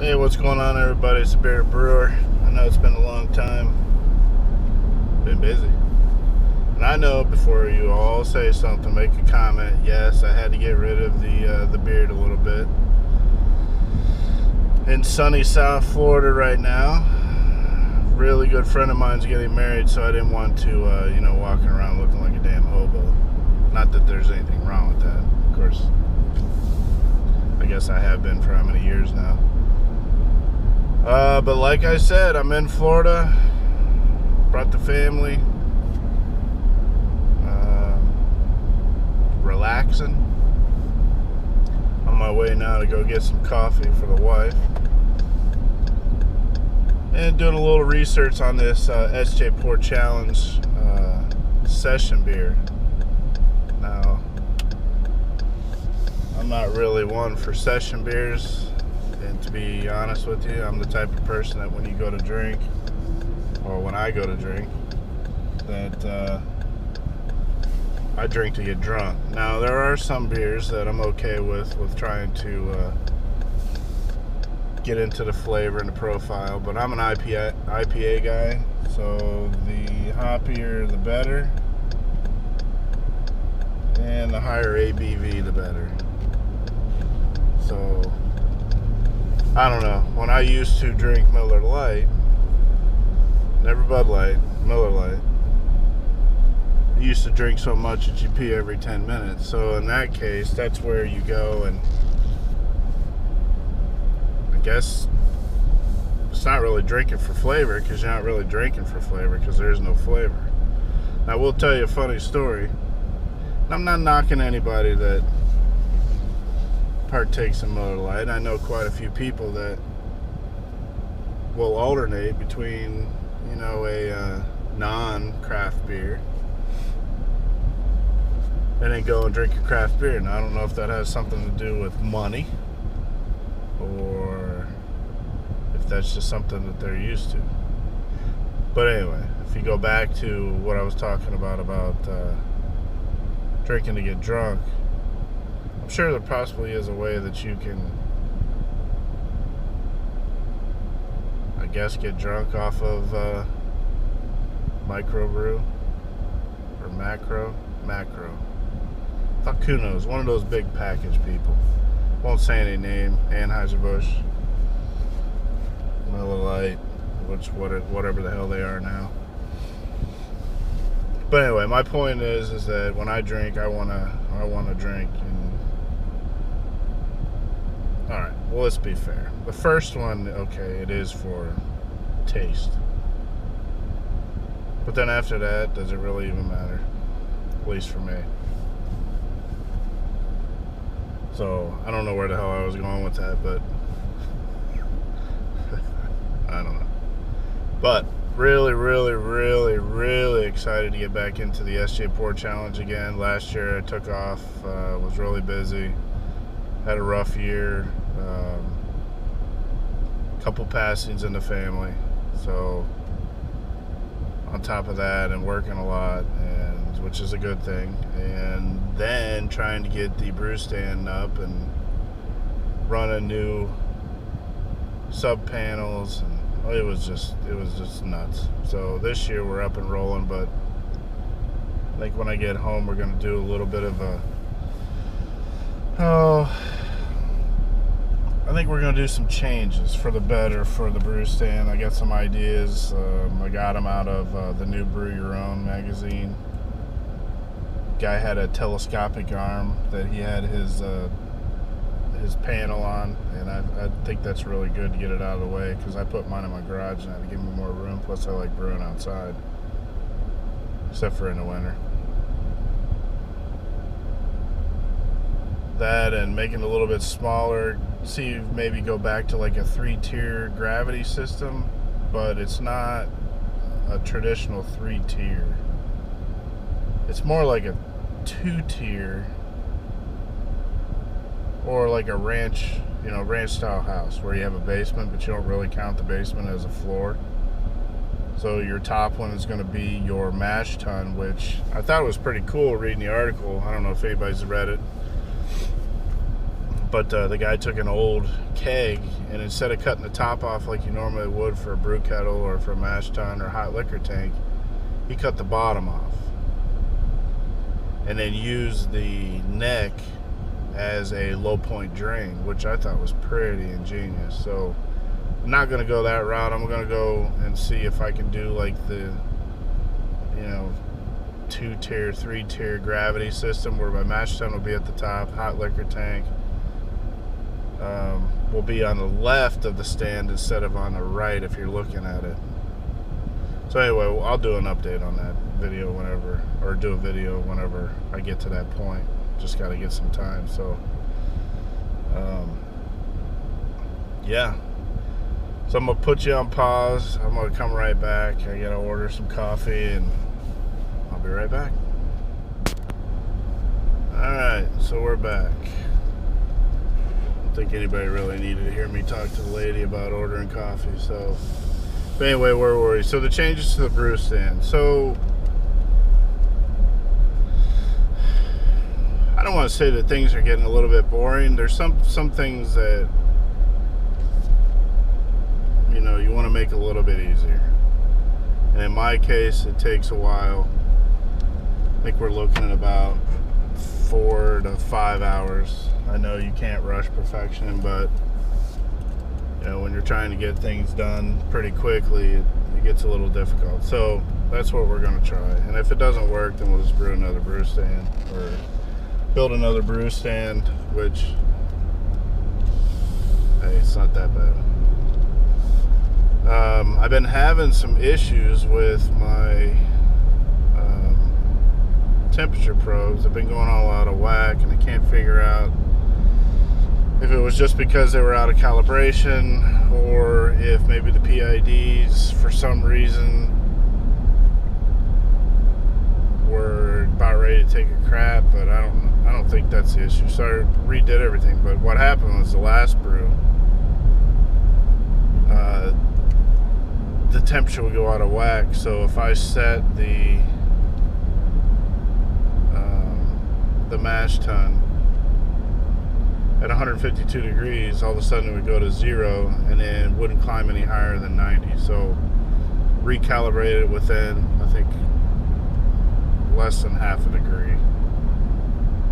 Hey, what's going on, everybody? It's the Bear Brewer. I know it's been a long time. Been busy. And I know before you all say something, make a comment. Yes, I had to get rid of the beard a little bit. In sunny South Florida right now. Really good friend of mine's getting married, so I didn't want to, walking around looking like a damn hobo. Not that there's anything wrong with that. Of course, I guess I have been for how many years now. But like I said, I'm in Florida. Brought the family. Relaxing. On my way now to go get some coffee for the wife. And doing a little research on this SJ Port Challenge session beer. Now, I'm not really one for session beers. And to be honest with you, I'm the type of person that when you go to drink, or when I go to drink, that I drink to get drunk. Now, there are some beers that I'm okay with trying to get into the flavor and the profile, but I'm an IPA guy, so the hoppier the better, and the higher ABV the better. So, I don't know. When I used to drink Miller Lite, never Bud Light, Miller Lite, I used to drink so much that you pee every 10 minutes. So in that case, that's where you go, and I guess it's not really drinking for flavor, because you're not really drinking for flavor because there's no flavor. I will tell you a funny story. I'm not knocking anybody that partakes in Miller Lite. I know quite a few people that will alternate between, a non-craft beer and then go and drink a craft beer. Now, I don't know if that has something to do with money or if that's just something that they're used to. But anyway, if you go back to what I was talking about drinking to get drunk, I'm sure there possibly is a way that you can, I guess, get drunk off of microbrew or macro. Fuck, who knows? One of those big package people. Won't say any name. Anheuser-Busch, Miller Lite, whatever the hell they are now. But anyway, my point is that when I drink, I wanna drink. And all right, well, let's be fair. The first one, okay, it is for taste. But then after that, does it really even matter? At least for me. So, I don't know where the hell I was going with that, but I don't know. But really, really, really, really excited to get back into the SJ Port Challenge again. Last year I took off, was really busy, had a rough year, couple passings in the family. So, on top of that, and working a lot, which is a good thing, and then trying to get the brew stand up and running new sub panels, and it was just nuts. So this year we're up and rolling, but I think when I get home we're going to do a little bit of I think we're going to do some changes for the better for the brew stand. I got some ideas. I got them out of the new Brew Your Own magazine. Guy had a telescopic arm that he had his panel on, and I think that's really good to get it out of the way, because I put mine in my garage now to give me more room. Plus I like brewing outside, except for in the winter. That, and making it a little bit smaller. See, maybe go back to like a 3-tier gravity system, but it's not a traditional 3-tier. It's more like a 2-tier, or like a ranch style house where you have a basement, but you don't really count the basement as a floor. So your top one is going to be your mash tun, which I thought was pretty cool reading the article. I don't know if anybody's read it, But the guy took an old keg, and instead of cutting the top off like you normally would for a brew kettle or for a mash tun or hot liquor tank, he cut the bottom off and then used the neck as a low point drain, which I thought was pretty ingenious. So I'm not going to go that route. I'm going to go and see if I can do like the, 2-tier, 3-tier gravity system where my mash tun will be at the top, hot liquor tank will be on the left of the stand instead of on the right if you're looking at it. So anyway, I'll do an update on that video whenever, or do a video whenever I get to that point. Just got to get some time. So yeah, so I'm gonna put you on pause. I'm gonna come right back. I gotta order some coffee and I'll be right back. Alright, so we're back. I don't think anybody really needed to hear me talk to the lady about ordering coffee. So, but anyway, where were we? So the changes to the brew stand. So I don't want to say that things are getting a little bit boring. There's some things that you want to make a little bit easier. And in my case, it takes a while. I think we're looking at about 4 to 5 hours. I know you can't rush perfection, but when you're trying to get things done pretty quickly, it gets a little difficult. So that's what we're going to try. And if it doesn't work, then we'll just brew another brew stand or build another brew stand, which, hey, it's not that bad. I've been having some issues with my temperature probes. They've been going all out of whack, and I can't figure out if it was just because they were out of calibration or if maybe the PIDs for some reason were about ready to take a crap, but I don't think that's the issue. So I redid everything. But what happened was the last brew, the temperature would go out of whack. So if I set the mash tun at 152 degrees, all of a sudden it would go to 0 and then wouldn't climb any higher than 90. So recalibrated within, I think, less than half a degree.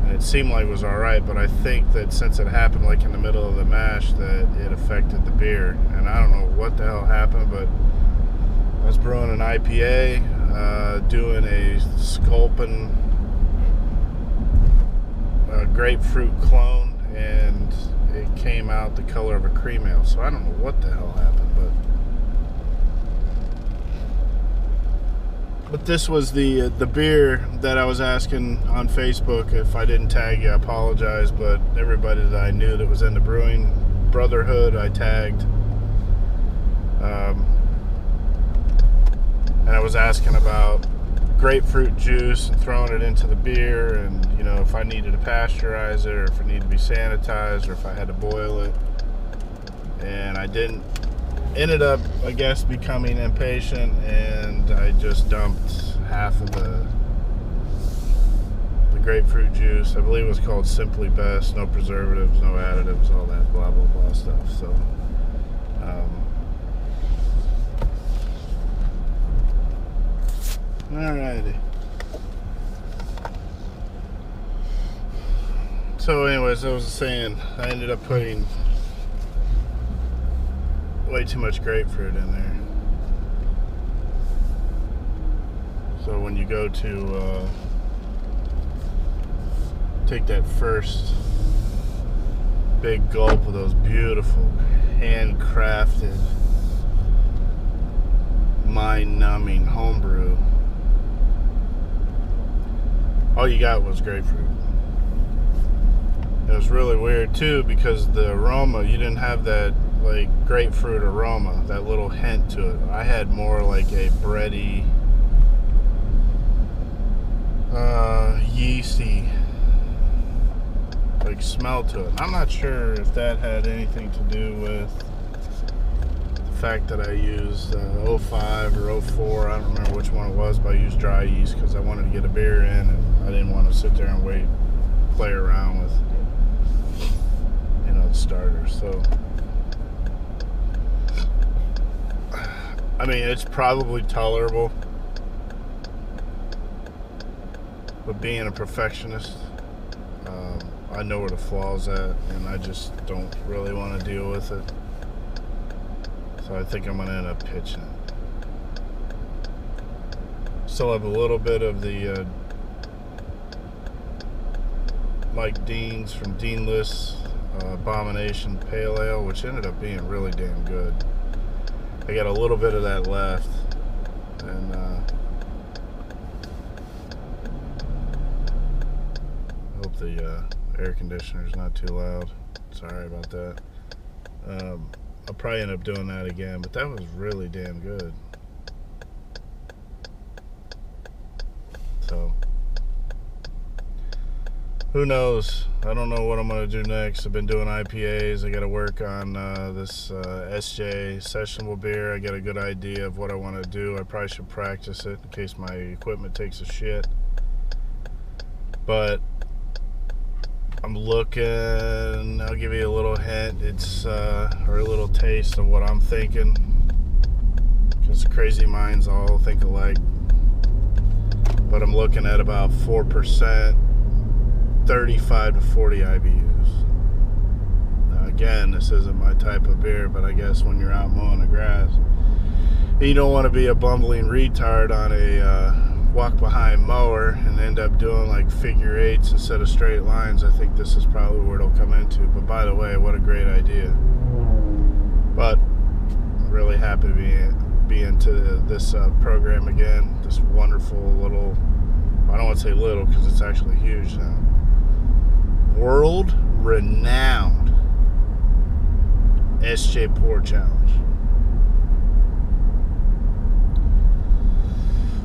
And it seemed like it was alright, but I think that since it happened like in the middle of the mash, that it affected the beer. And I don't know what the hell happened, but I was brewing an IPA, doing a Sculpin grapefruit clone, and it came out the color of a cream ale. So I don't know what the hell happened, but this was the beer that I was asking on Facebook. If I didn't tag you, I apologize, but everybody that I knew that was in the brewing brotherhood, I tagged. And I was asking about grapefruit juice and throwing it into the beer, and if I needed to pasteurize it, or if it needed to be sanitized, or if I had to boil it. And I didn't. Ended up, I guess, becoming impatient, and I just dumped half of the grapefruit juice. I believe it was called Simply Best. No preservatives, no additives, all that blah blah blah stuff. So alrighty. So anyways, I was saying, I ended up putting way too much grapefruit in there. So when you go to take that first big gulp of those beautiful handcrafted, mind-numbing homebrew, all you got was grapefruit. It was really weird too, because the aroma, you didn't have that like grapefruit aroma, that little hint to it. I had more like a bready, yeasty like smell to it. I'm not sure if that had anything to do with the fact that I used 05 or 04, I don't remember which one it was, but I used dry yeast because I wanted to get a beer in, and I didn't want to sit there and play around with non-starter. So, I mean, it's probably tolerable, but being a perfectionist, I know where the flaws at, and I just don't really want to deal with it. So I think I'm going to end up pitching it. Still have a little bit of the Mike Dean's from Deanless Abomination Pale Ale, which ended up being really damn good. I got a little bit of that left, and I hope the air conditioner's not too loud. Sorry about that. I'll probably end up doing that again, but that was really damn good. So, who knows? I don't know what I'm going to do next. I've been doing IPAs. I got to work on this SJ Sessionable beer. I got a good idea of what I want to do. I probably should practice it in case my equipment takes a shit. But I'm looking, I'll give you a little hint, it's, or a little taste of what I'm thinking, because crazy minds all think alike, but I'm looking at about 4%, 35 to 40 IBUs. Now again, this isn't my type of beer, but I guess when you're out mowing the grass, you don't want to be a bumbling retard on a walk-behind mower and end up doing like figure 8s instead of straight lines. I think this is probably where it'll come into. But by the way, what a great idea. But I'm really happy to be into this program again. This wonderful little, I don't want to say little because it's actually huge now, world-renowned SJ Pour Challenge.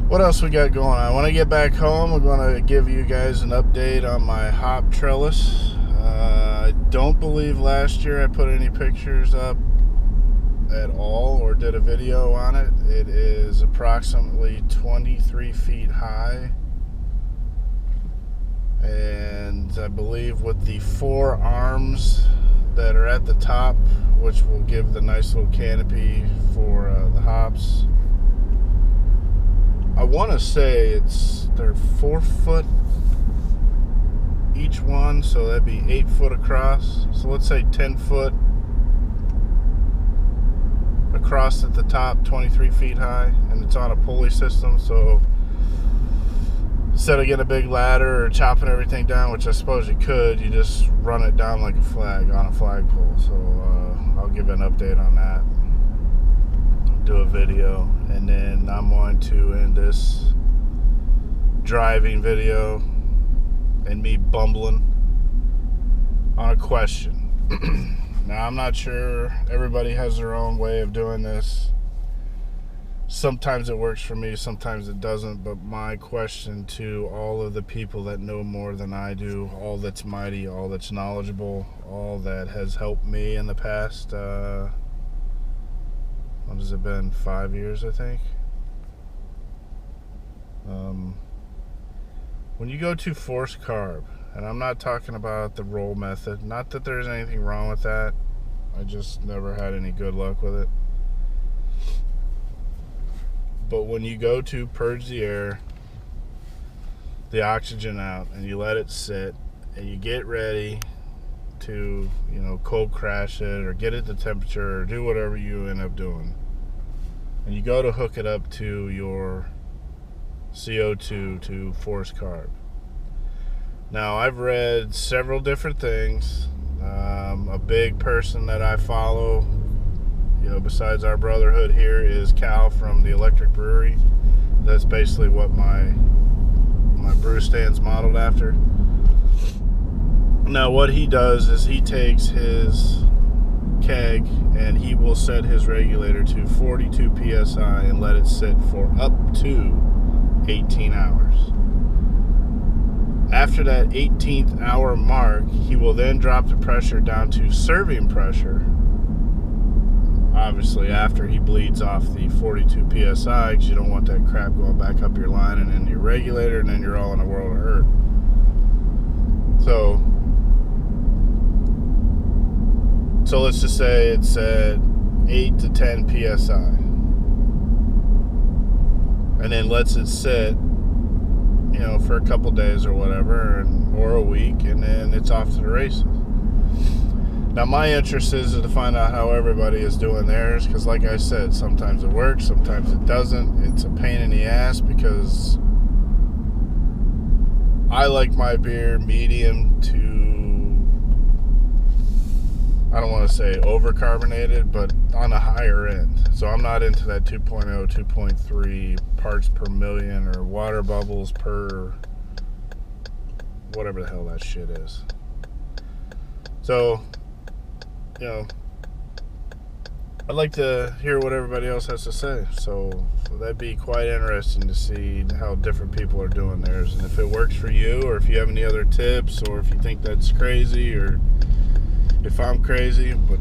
What else we got going on? When I get back home, I'm going to give you guys an update on my hop trellis. I don't believe last year I put any pictures up at all or did a video on it. It is approximately 23 feet high. And I believe with the 4 arms that are at the top, which will give the nice little canopy for the hops, I want to say they're 4 foot each one, so that'd be 8 foot across. So let's say 10 foot across at the top, 23 feet high, and it's on a pulley system. So instead of getting a big ladder or chopping everything down, which I suppose you could, you just run it down like a flag on a flagpole. So I'll give an update on that. Do a video, and then I'm going to end this driving video and me bumbling on a question. Now, I'm not sure, everybody has their own way of doing this. Sometimes it works for me, sometimes it doesn't, but my question to all of the people that know more than I do, all that's mighty, all that's knowledgeable, all that has helped me in the past, what has it been, 5 years, I think? When you go to forced carb, and I'm not talking about the roll method, not that there's anything wrong with that, I just never had any good luck with it. But when you go to purge the air, the oxygen out, and you let it sit, and you get ready to, cold crash it, or get it to temperature, or do whatever you end up doing, and you go to hook it up to your CO2 to forced carb. Now, I've read several different things. A big person that I follow, besides our brotherhood here, is Cal from the Electric Brewery. That's basically what my brew stand's modeled after. Now, what he does is he takes his keg and he will set his regulator to 42 psi and let it sit for up to 18 hours. After that 18th hour mark, he will then drop the pressure down to serving pressure, obviously after he bleeds off the 42 psi, because you don't want that crap going back up your line and into your regulator, and then you're all in a world of hurt. So So let's just say it's at 8 to 10 psi, and then lets it sit, for a couple days or whatever, or a week, and then it's off to the races. Now, my interest is to find out how everybody is doing theirs, because like I said, sometimes it works, sometimes it doesn't. It's a pain in the ass, because I like my beer medium to, I don't want to say overcarbonated, but on the higher end. So I'm not into that 2.0, 2.3 parts per million or water bubbles per whatever the hell that shit is. So, I'd like to hear what everybody else has to say. So that'd be quite interesting to see how different people are doing theirs, and if it works for you, or if you have any other tips, or if you think that's crazy, or if I'm crazy. But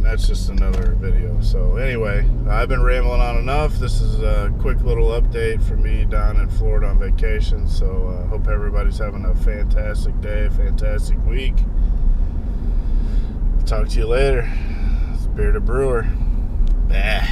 that's just another video. So anyway, I've been rambling on enough. This is a quick little update for me down in Florida on vacation. So hope everybody's having a fantastic day, fantastic week. Talk to you later. It's Bearded Brewer. Bah.